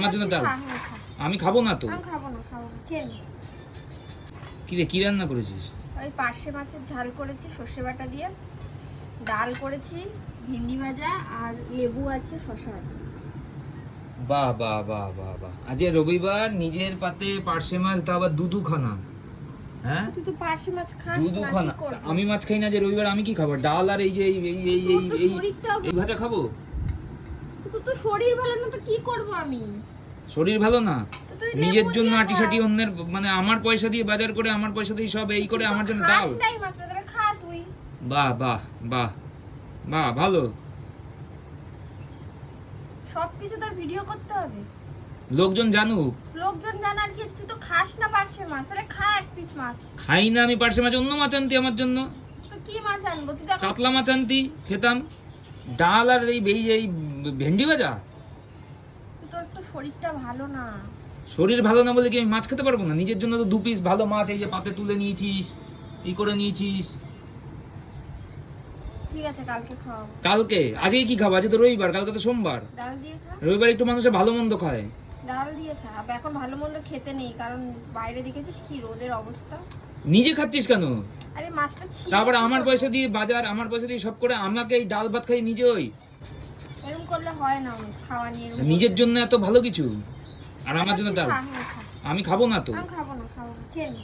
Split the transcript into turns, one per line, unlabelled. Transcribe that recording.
আমার জন্য দাও। আমি খাবো না তো।
খাবো না খেয়ে নে।
কি রে, কি রান্না করেছিস?
ওই পার্শে মাছের ঝাল করেছি সর্ষে বাটা দিয়ে, ডাল করেছি, ভেন্ডি ভাজা আর লেবু আছে, শসা আছে।
বাহ বাহ বাহ বাহ বাহ, আজ রবিবার, নিজের পাতে পার্শে মাছ, তা আবার দুখানা। হ্যাঁ,
তুই তো পার্শে মাছ খাস না,
দুখানা।
কি করব?
আমি মাছ খাই না যে রবিবার, আমি কি খাবো? ডাল আর এই যে এই ভাজা খাবো।
তোর তো শরীর ভালো না, তো কি করব আমি?
শরীর ভালো না,
তো তুই
নিজের
লেবু
জন্য
দিয়ে
আটিসাটি
খা।
অন্যের, মানে আমার পয়সা দিয়ে বাজার করে, আমার পয়সা দিয়ে সব এই করে,
তুই তো
আমার জন্য
খাস
ডাল।
নাই মাছটা, তাহলে খা তুই।
বাহ বাহ বাহ বাহ, ভালো।
সবকিছু তোর ভিডিও করতে হবে,
লোকজন জানুক।
লোকজন জানার কি? তুই তো খাস না পার্শে মাছ, তাহলে খা এক পিস মাছ।
খাই না আমি পার্শে মাছ, অন্য মাছ আনতি আমার জন্য।
তো কি মাছ আনবো? তুই তো এখন-
কাতলা মাছ আনতি, খেতাম। ডাল আর এই ভেন্ডি ভাজা।
তোর তো শরীরটা ভালো না।
শরীর ভালো না বলে কি আমি মাছ খেতে পারবো না? নিজের জন্য তো 2 পিস ভালো মাছ এই যে পাতে তুলে নিয়েছিস, ই করে নিয়েছিস।
ঠিক আছে, কালকে খাওয়াবো।
কালকে? আজকে কি খাবো? আজকে তো রবিবার, কালকে তো সোমবার।
ডাল দিয়ে খা,
রবিবার একটু মানুষে ভালো মন্দ খায়।
ডাল দিয়ে খা। আবার এখন ভালো মন্দ খেতে নেই, কারণ বাইরে দেখেছিস কি রোদের অবস্থা।
নিজে খাচ্ছিস কেন?
আরে মাছটা ছিল,
তারপরে
কি
আমার
করবো?
পয়সা দিয়ে বাজার, আমার পয়সা দিয়ে সব করে, আমাকে এই ডাল ভাত খাই নিজেই।
এরকম করলে হয় না, খাওয়া নিয়ে এরকম
নিজের
করলে।
জন্য এত ভালো কিছু, আর আমার
আচ্ছা,
জন্য
তুই
দাও।
খা, হ্যাঁ, খা।
আমি খাবো না তো।
আমি খাবো না খেয়ে নে।